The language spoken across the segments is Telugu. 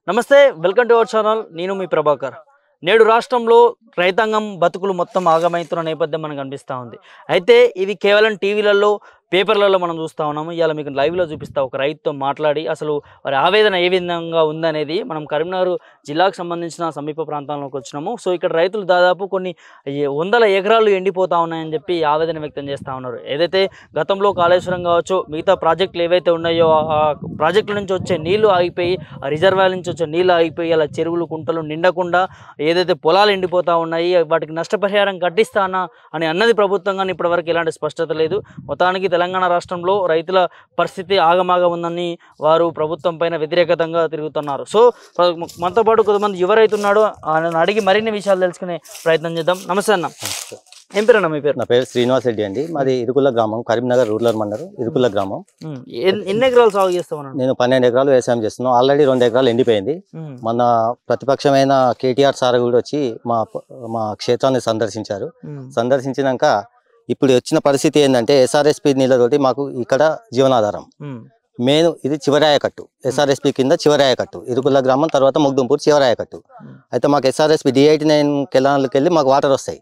నమస్తే వెల్కమ్ టు అవర్ ఛానల్ నేను మీ ప్రభాకర్ నేడు రాష్ట్రంలో రైతాంగం బతుకులు మొత్తం ఆగమవుతున్న నేపథ్యం మనకు కనిపిస్తూ ఉంది అయితే ఇది కేవలం టీవీలలో పేపర్లలో మనం చూస్తూ ఉన్నాము ఇవాళ మీకు లైవ్లో చూపిస్తా ఒక రైతుతో మాట్లాడి అసలు వారి ఆవేదన ఏ విధంగా ఉందనేది మనం కరీంనగర్ జిల్లాకు సంబంధించిన సమీప ప్రాంతాల్లోకి వచ్చినాము సో ఇక్కడ రైతులు దాదాపు కొన్ని వందల ఎకరాలు ఎండిపోతా ఉన్నాయని చెప్పి ఆవేదన వ్యక్తం చేస్తూ ఉన్నారు ఏదైతే గతంలో కాళేశ్వరం కావచ్చు మిగతా ప్రాజెక్టులు ఏవైతే ఉన్నాయో ఆ ప్రాజెక్టుల నుంచి వచ్చే నీళ్లు ఆగిపోయి ఆ రిజర్వాయర్ నుంచి వచ్చే నీళ్లు ఆగిపోయి అలా చెరువులు కుంటలు నిండకుండా ఏదైతే పొలాలు ఎండిపోతూ ఉన్నాయి వాటికి నష్టపరిహారం కట్టిస్తానా అని అన్నది ప్రభుత్వం కానీ ఇప్పటివరకు ఎలాంటి స్పష్టత లేదు మొత్తానికి తెలంగాణ రాష్ట్రంలో రైతుల పరిస్థితి ఆగమాగా ఉందని వారు ప్రభుత్వం పైన వ్యతిరేకతంగా తిరుగుతున్నారు సో మనతో పాటు కొంతమంది యువ రైతు ఉన్నాడు ఆయన అడిగి మరిన్ని విషయాలు తెలుసుకునే ప్రయత్నం చేద్దాం నమస్తే అన్న ఏం పేరు అన్న మీ పేరు నా పేరు శ్రీనివాస్ రెడ్డి అండి మాది ఇరుకుల గ్రామం కరీంనగర్ రూరల్ మండలం ఇరుకుల గ్రామం ఎన్ని ఎకరాలు సాగు చేస్తామన్నా నేను 12 ఎకరాలు వ్యవసాయం చేస్తున్నాను ఆల్రెడీ 2 ఎకరాలు ఎండిపోయింది మన ప్రతిపక్షమైన కేటీఆర్ సార్ కూడా వచ్చి మా క్షేత్రాన్ని సందర్శించినాక ఇప్పుడు వచ్చిన పరిస్థితి ఏంటంటే ఎస్ఆర్ఎస్పి నీళ్ళతోటి మాకు ఇక్కడ జీవనాధారం మెయిన్ ఇది చివరాయకట్టు ఎస్ఆర్ఎస్పి కింద చివరాయకట్టు ఇరుకుల గ్రామం తర్వాత ముగ్దుంపూర్ చివరాయకట్టు అయితే మాకు ఎస్ఆర్ఎస్పి D89 కెనాల్కి వెళ్ళి మాకు వాటర్ వస్తాయి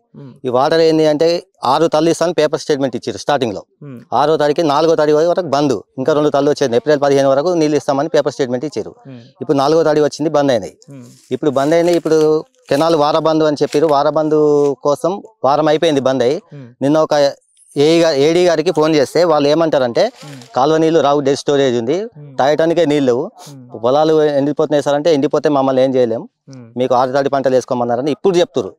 ఈ వాటర్ ఏంటి అంటే 6 తల్లు ఇస్తాను పేపర్ స్టేట్మెంట్ ఇచ్చారు స్టార్టింగ్ లో 6వ తారీఖు 4వ తారీఖు వరకు బంద్ ఇంకా 2 తల్లు వచ్చేది ఏప్రిల్ 15 వరకు నీళ్ళు ఇస్తామని పేపర్ స్టేట్మెంట్ ఇచ్చారు ఇప్పుడు 4వ తారీఖు వచ్చింది బంద్ అయినాయి ఇప్పుడు కెనాల్ వారబంద్ అని చెప్పారు వారబంద్ కోసం వారం అయిపోయింది బంద్ అయ్యి నిన్న ఒక ఏడీ గారికి ఫోన్ చేస్తే వాళ్ళు ఏమంటారంటే కాలువ నీళ్లు రావు డెడ్ స్టోరేజ్ ఉంది తాగటానికే నీళ్ళు లేవు పొలాలు ఎండిపోతున్నాయి సార్ అంటే ఎండిపోతే మమ్మల్ని ఏం చేయలేము మీకు 6 తడి పంటలు వేసుకోమన్నారని ఇప్పుడు చెప్తారు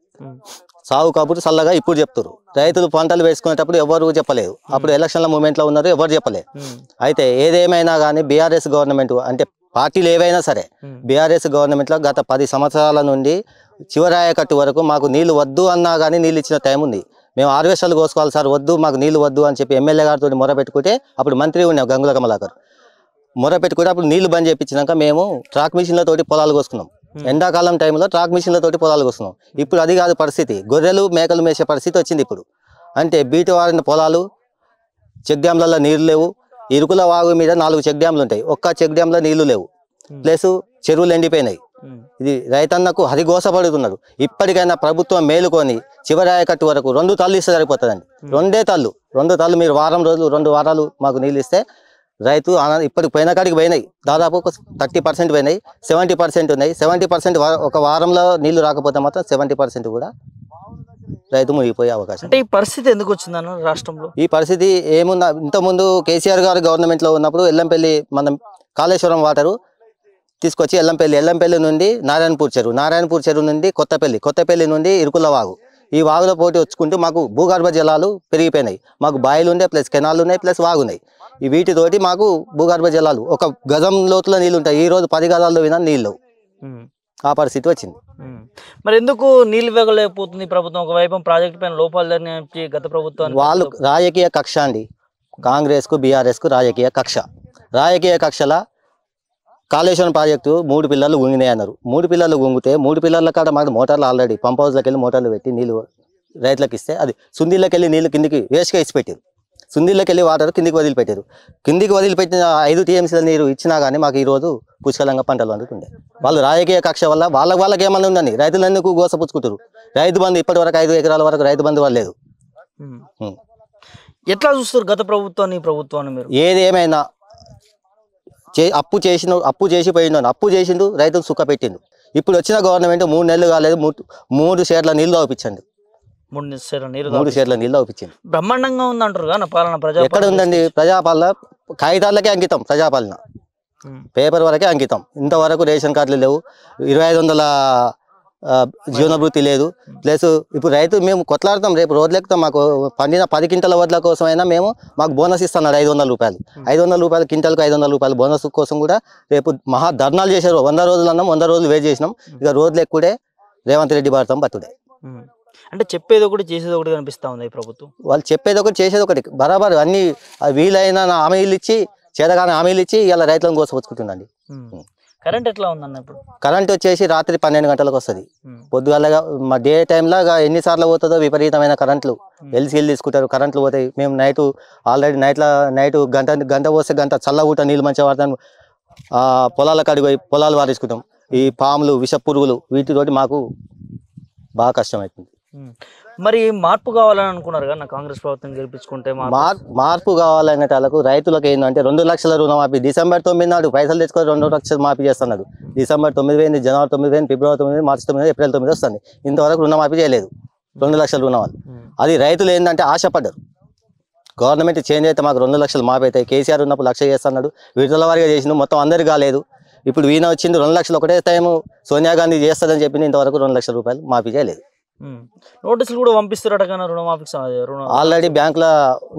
సాగు కాబట్టి చల్లగా ఇప్పుడు చెప్తారు రైతులు పంటలు వేసుకునేటప్పుడు ఎవరు చెప్పలేదు అప్పుడు ఎలక్షన్ల మూమెంట్ లో ఉన్నారు ఎవరు చెప్పలేదు అయితే ఏదేమైనా కానీ బీఆర్ఎస్ గవర్నమెంట్ అంటే పార్టీలు ఏవైనా సరే బీఆర్ఎస్ గవర్నమెంట్ లో గత 10 సంవత్సరాల నుండి చివరాయకట్టు వరకు మాకు నీళ్లు వద్దు అన్నా కానీ నీళ్ళు ఇచ్చిన టైం ఉంది మేము హార్వెస్టర్లు కోసుకోవాలి సార్ వద్దు మాకు నీళ్లు వద్దు అని చెప్పి ఎమ్మెల్యే గారితో మొర పెట్టుకుంటే అప్పుడు మంత్రి ఉన్నాం గంగుల కమలాకర్ మొర పెట్టుకుంటే అప్పుడు నీళ్లు బంద్ చేయించినాక మేము ట్రాక్ మిషన్లతోటి పొలాలు కోసుకున్నాం ఎండాకాలం టైంలో ట్రాక్ మిషన్లతోటి పొలాలు కోసుకున్నాం ఇప్పుడు అది కాదు పరిస్థితి గొర్రెలు మేకలు మేసే పరిస్థితి వచ్చింది ఇప్పుడు అంటే బీటి వారిన పొలాలు చెక్ డ్యాంలలో నీళ్లు లేవు ఇరుకుల వాగు మీద 4 చెక్ డ్యాంలు ఉంటాయి ఒక్క చెక్ డ్యాంలో నీళ్లు లేవు ప్లస్ చెరువులు ఎండిపోయినాయి ఇది రైతన్నకు హరిగోసపడుతున్నారు ఇప్పటికైనా ప్రభుత్వం మేలుకొని చివరాయకట్టు వరకు 2 తల్లు ఇస్తే సరిపోతుందండి 2 తల్లు మీరు వారం రోజులు 2 వారాలు మాకు నీళ్ళు ఇస్తే రైతు ఇప్పటికి పోయిన కాడికి పోయినాయి దాదాపు 30% పోయినాయి 70% ఉన్నాయి 70% ఒక వారంలో నీళ్లు రాకపోతే మాత్రం 70% కూడా రైతు మునిగిపోయే అవకాశం అంటే ఈ పరిస్థితి ఎందుకు వచ్చిందన్న రాష్ట్రంలో ఈ పరిస్థితి ఏముందా ఇంతకుముందు కేసీఆర్ గారు గవర్నమెంట్ లో ఉన్నప్పుడు ఎల్లంపల్లి మనం కాళేశ్వరం వాటరు తీసుకొచ్చి ఎల్లంపల్లి నుండి నారాయణపూర్ చెరువు నుండి కొత్తపల్లి నుండి ఇరుకుల వాగు ఈ వాగులో పోటీ వచ్చుకుంటూ మాకు భూగర్భ జలాలు పెరిగిపోయినాయి మాకు బాయిలు ఉన్నాయి ప్లస్ కెనాలు ఉన్నాయి ప్లస్ వాగున్నాయి ఈ వీటితోటి మాకు భూగర్భ జలాలు ఒక గజం లోతులో నీళ్ళు ఉంటాయి ఈ రోజు 10 గజాల్లో వినా నీళ్ళు ఆ పరిస్థితి వచ్చింది మరి ఎందుకు నీళ్ళు ఇవ్వలేకపోతుంది ప్రభుత్వం ఒకవైపు ప్రాజెక్టు పైన లోపాలు జరిగిన గత ప్రభుత్వం వాళ్ళు రాజకీయ కక్ష అండి కాంగ్రెస్ కు బీఆర్ఎస్ కు రాజకీయ కక్షల కాళేశ్వరం ప్రాజెక్టు 3 పిల్లర్లు గుంగినాయి అన్నారు 3 పిల్లర్లు గుంగితే 3 పిల్లర్ల కాడ మాకు మోటార్లు ఆల్రెడీ పంప్ హౌస్లోకి వెళ్ళి మోటార్లు పెట్టి నీళ్ళు రైతులకు ఇస్తే అది సుందీల్లోకి వెళ్ళి నీళ్ళు కిందికి వేస్ట్గా ఇచ్చి పెట్టారు సుందీల్లోకి వెళ్ళి వాటర్ కిందికి వదిలిపెట్టిన 5 TMCల నీరు ఇచ్చినా కానీ మాకు ఈరోజు పుష్కలంగా పంటలు అందుతుండే వాళ్ళు రాజకీయ కక్ష వల్ల వాళ్ళకి ఏమన్నా ఉందని రైతులందుకు గోసపుచ్చుకుంటారు రైతు బంధు ఇప్పటి వరకు 5 ఎకరాల వరకు రైతు బంధు వాళ్ళు లేదు ఎట్లా చూస్తారు గత ప్రభుత్వాన్ని మీరు ఏది ఏమైనా అప్పు చేసి పోయిండు అప్పు చేసిండు రైతుకు సుఖ పెట్టిండు ఇప్పుడు వచ్చిన గవర్నమెంట్ 3 నెలలు కాలేదు 3 షేర్ల నీళ్ళు అవుపించండి 3 షేర్ల నీళ్ళు అవుపించింది బ్రహ్మాండంగా ఉందంటారు కానీ పాలన ఎక్కడ ఉందండి ప్రజాపాలన కాగితాలకే అంకితం ప్రజాపాలన పేపర్ వరకే అంకితం ఇంతవరకు రేషన్ కార్డులు లేవు 2500 జీవనభృతి లేదు ప్లస్ ఇప్పుడు రైతు మేము కొట్లాడతాం రేపు రోడ్లు ఎక్కుతాం మాకు పండిన 10 క్వింటాల వడ్ల కోసమైనా మాకు బోనస్ ఇస్తున్నాడు 500 రూపాయలు 500 రూపాయలు క్వింటాల్కి 500 రూపాయలు బోనస్ కోసం కూడా రేపు మహా ధర్నాలు చేశారు 100 రోజులు అన్నాం 100 రోజులు వెయిట్ చేసినాం ఇక రోడ్లు ఎక్కుడే రేవంత్ రెడ్డి భారతం బతుడే అంటే చెప్పేది ఒకటి చేసేది ఒకటి కనిపిస్తా ఉంది ప్రభుత్వం వాళ్ళు చెప్పేది ఒకటి చేసేది ఒకటి బరాబర్ అన్ని వీలైన హామీలు ఇచ్చి చేతగానే హామీలు ఇచ్చి ఇలా రైతులను కోసపుచ్చుకుంటుందండి కరెంట్ ఎట్లా ఉందన్న ఇప్పుడు కరెంట్ వచ్చేసి రాత్రి 12 గంటలకు వస్తుంది పొద్దుగాలగా మా డే టైంలో ఎన్నిసార్లు పోతుందో విపరీతమైన కరెంట్లు ఎల్సీలు తీసుకుంటారు కరెంట్లు పోతాయి మేము ఆల్రెడీ నైట్ గంట పోస్తే గంట చల్ల ఊట నీళ్ళు మంచిగా వాడతాం పొలాల కాడికి పోయి పొలాలు వారేసుకుంటాం ఈ పాములు విష పురుగులు వీటితోటి మాకు బాగా కష్టమవుతుంది. మరి మార్పు కావాలని అనుకున్నారు కదా కాంగ్రెస్ ప్రభుత్వం గెలిపించుకుంటే మార్పు కావాలనే వాళ్ళకు రైతులకు ఏంటంటే 2 లక్షల రుణమాఫీ డిసెంబర్ 9 నాడు పైసలు తెచ్చుకొని 2 లక్షలు మాఫీ చేస్తున్నాడు. డిసెంబర్ 9 పోయింది, జనవరి 9 పోయింది, ఫిబ్రవరి 9, మార్చి 9, ఏప్రిల్ 9 వస్తుంది. ఇంతవరకు రుణమాఫీ చేయలేదు 2 లక్షల రుణమాఫీ. అది రైతులు ఏంటంటే ఆశపడ్డారు గవర్నమెంట్ చేంజ్ అయితే మాకు 2 లక్షలు మాఫీ అవుతాయి. కేసీఆర్ ఉన్నప్పుడు 1 లక్ష చేస్తున్నాడు, విడుదల వారిగా చేసిండు, మొత్తం అందరికి కాలేదు. ఇప్పుడు ఈయన వచ్చింది 2 లక్షలు ఒకటే టైము సోనియా గాంధీ చేస్తుందని చెప్పింది, ఇంతవరకు 2 లక్షల రూపాయలు మాఫీ చేయలేదు. నోటీసులు కూడా పంపిస్తారట కదా రుణమాఫీకి ఆల్రెడీ బ్యాంకుల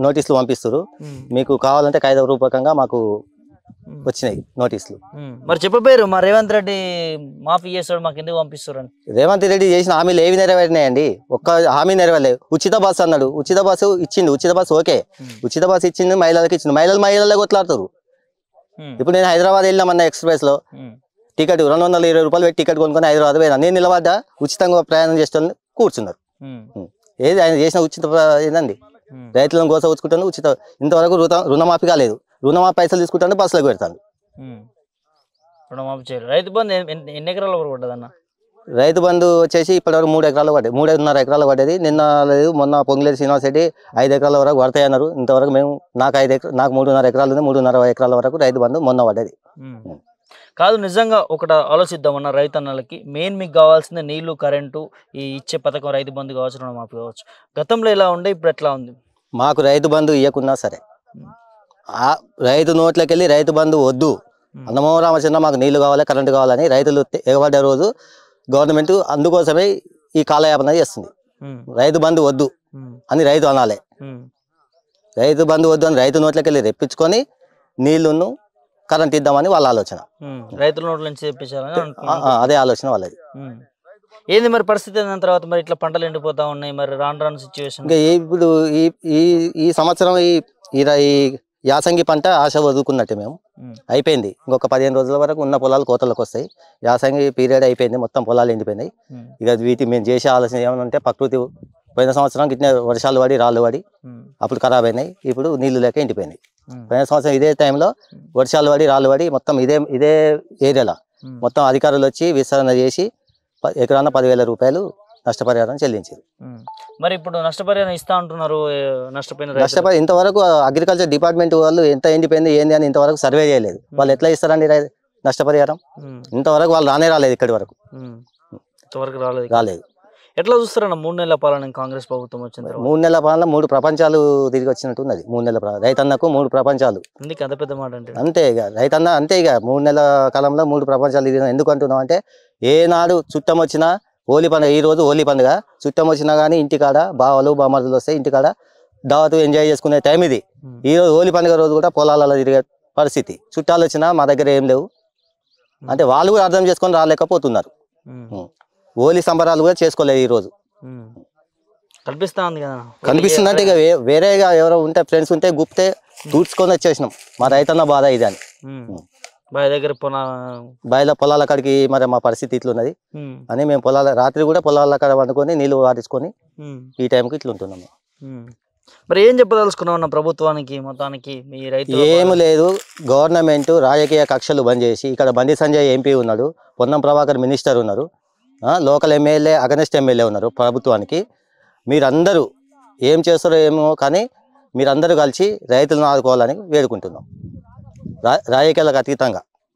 నోటీసులు పంపిస్తారు. మీకు కావాలంటే కాగిత రూపకంగా మాకు వచ్చినాయి నోటీసులు. మరి చెప్పారు మా రేవంత్ రెడ్డి మాఫీ చేస్తాడు మాకు ఎందుకు పంపిస్తారు అని. రేవంత్ రెడ్డి చేసిన హామీలు ఏవి నెరవేరినాయండి? ఒక్క హామీ నెరవేరలేదు. ఉచిత బస్సు అన్నాడు, ఉచిత బస్సు ఇచ్చిండు, ఉచిత బస్సు ఓకే, ఉచిత బస్సు ఇచ్చింది, మహిళలకు ఇచ్చింది, మహిళలే కొట్లాడుతారు. ఇప్పుడు నేను హైదరాబాద్ వెళ్ళామన్న ఎక్స్ప్రెస్ లో టికెట్ 220 రూపాయలు పెట్టి టికెట్ కొనుక్కొని హైదరాబాద్ పోయినా, నేను నిలబడ్డా, ఉచితంగా ప్రయాణం చేసేవాళ్ళని కూర్చున్నారు. ఏది ఆయన చేసిన ఉచిత ఏందండి? రైతులను గోస ఉంచుకుంటాను ఉచిత. ఇంతవరకు రుణమాఫీ కాలేదు, రుణమాఫీ పైసలు తీసుకుంటాను బస్సులకు పెడతాను. రుణమాఫీ చేయరు. రైతు బంధు ఎన్ని ఎకరాల వరకు పడ్డదన్న? రైతు బంధు వచ్చేసి ఇప్పటివరకు 3 ఎకరాలు పడ్డాయి, 3.5 ఎకరాలు పడ్డది. నిన్న లేదు మొన్న పొంగులేరు శ్రీనివాస్ రెడ్డి 5 ఎకరాల వరకు పడతాయన్నారు. ఇంతవరకు మేము నాకు 3.5 ఎకరాలు ఉంది, 3.5 ఎకరాల వరకు రైతు బంధు మొన్న పడ్డది. కాదు నిజంగా ఒకటి ఆలోచిద్దామన్న రైతన్నలకి మెయిన్ మీకు కావాల్సింది నీళ్లు, కరెంటు, ఈ ఇచ్చే పథకం రైతు బంధు కావచ్చు, రుణమాఫీ కావచ్చు. గతంలో ఎలా ఉండే ఇప్పుడు ఎట్లా ఉంది? మాకు రైతు బంధు ఇవ్వకున్నా సరే రైతు నోట్లోకి వెళ్ళి రైతు బంధు వద్దు, అన్నమో రామచంద్ర మాకు నీళ్లు కావాలి, కరెంటు కావాలని రైతులు ఎగబడ్డే రోజు గవర్నమెంట్ అందుకోసమే ఈ కాలయాపన చేస్తుంది. రైతు బంధు వద్దు అని రైతు అనాలి. రైతు బంధు వద్దు అని రైతు నోట్లోకి వెళ్ళి రెప్పించుకొని నీళ్లను కరెంట్ ఇద్దామని వాళ్ళ ఆలోచన. రైతుల నోట్ల నుంచి తెప్పించాలని అదే ఆలోచన వాళ్ళది. ఏంది మరి పరిస్థితి అయిన తర్వాత మరి ఇట్లా పంటలు ఎండిపోతా ఉన్నాయి, మరి రాను సిచ్యువేషన్. ఇంకా ఇప్పుడు ఈ సంవత్సరం ఈ యాసంగి పంట ఆశ వదులుకున్నట్టే మేము అయిపోయింది. ఇంకొక 15 రోజుల వరకు ఉన్న పొలాలు కోతలకు వస్తాయి. యాసంగి పీరియడ్ అయిపోయింది, మొత్తం పొలాలు ఎండిపోయినాయి. ఇక వీటి మేము చేసే ఆలోచన ఏమైనా ఉంటే ప్రకృతి పోయిన సంవత్సరం ఇట్లా వర్షాలు పడి రాళ్ళు పడి అప్పుడు ఖరాబ్ అయినాయి, ఇప్పుడు నీళ్లు లేక ఎండిపోయినాయి. పోయిన సంవత్సరం ఇదే టైంలో వర్షాలు పడి రాళ్ళు పడి మొత్తం ఇదే ఏరియాలో మొత్తం అధికారులు వచ్చి విస్తరణ చేసి ఎకరాన 10,000 రూపాయలు నష్టపరిహారం చెల్లించారు. మరి ఇప్పుడు నష్టపరిహారం ఇస్తా అంటున్నారు. నష్టపరిహారం ఇంతవరకు అగ్రికల్చర్ డిపార్ట్మెంట్ వాళ్ళు ఎంత ఎండిపోయింది ఏంది అని ఇంతవరకు సర్వే చేయలేదు. వాళ్ళు ఎట్లా ఇస్తారండి నష్టపరిహారం? ఇంతవరకు వాళ్ళు రాలేదు, ఇక్కడి వరకు రాలేదు. ఎట్లా చూస్తారన్న 3 నెలల పాలన కాంగ్రెస్ ప్రభుత్వం వచ్చింది? 3 నెలల పాలన 3 ప్రపంచాలు తిరిగి వచ్చినట్టు ఉన్నది. 3 నెలల రైతన్నకు 3 ప్రపంచాలు. అంత పెద్ద మాట అంటే అంతే ఇక రైతన్న అంతే ఇక 3 నెలల కాలంలో 3 ప్రపంచాలు తిరిగిన. ఎందుకు అంటున్నాం అంటే ఏనాడు చుట్టం వచ్చినా హోలీ పండుగ, ఈ రోజు హోలీ పండుగ, చుట్టం వచ్చినా కానీ ఇంటికాడ బావలు బామర్దులు వస్తే ఇంటికాడ దావతు ఎంజాయ్ చేసుకునే టైం ఇది. ఈ రోజు హోలీ పండుగ రోజు కూడా పొలాలలో తిరిగే పరిస్థితి. చుట్టాలు వచ్చినా మా దగ్గర ఏం లేవు అంటే వాళ్ళు కూడా అర్థం చేసుకొని రాలేకపోతున్నారు. హోలీ సంబరాలు కూడా చేసుకోలేదు ఈ రోజు. కనిపిస్తుంది అంటే ఇక వేరేగా ఎవరో ఉంటే ఫ్రెండ్స్ ఉంటే గుప్తే తూడ్చుకొని వచ్చేసినాం. మా రైతన్న బాధ ఇది అని బాయిల పొలాల కాడికి మరి మా పరిస్థితి ఇట్లున్నది అని మేము రాత్రి కూడా పొలాల కాడ వండుకొని నీళ్లు వాడించుకొని ఈ టైంకి ఇట్లా ఉంటున్నాము. మరి ఏం చెప్పదలుచుకున్నాం ప్రభుత్వానికి మొత్తానికి? మీ రైతు ఏమి లేదు, గవర్నమెంట్ రాజకీయ కక్షలు బంద్ చేసి ఇక్కడ బండి సంజయ్ ఎంపీ ఉన్నాడు, పొన్నం ప్రభాకర్ మినిస్టర్ ఉన్నారు, లోకల్ ఎమ్మెల్యే అగనెస్ట్ ఎమ్మెల్యే ఉన్నారు. ప్రభుత్వానికి మీరందరూ ఏం చేస్తారో ఏమో కానీ మీరందరూ కలిసి రైతులను ఆదుకోవాలని వేడుకుంటున్నాం రాజకీయాలకు అతీతంగా.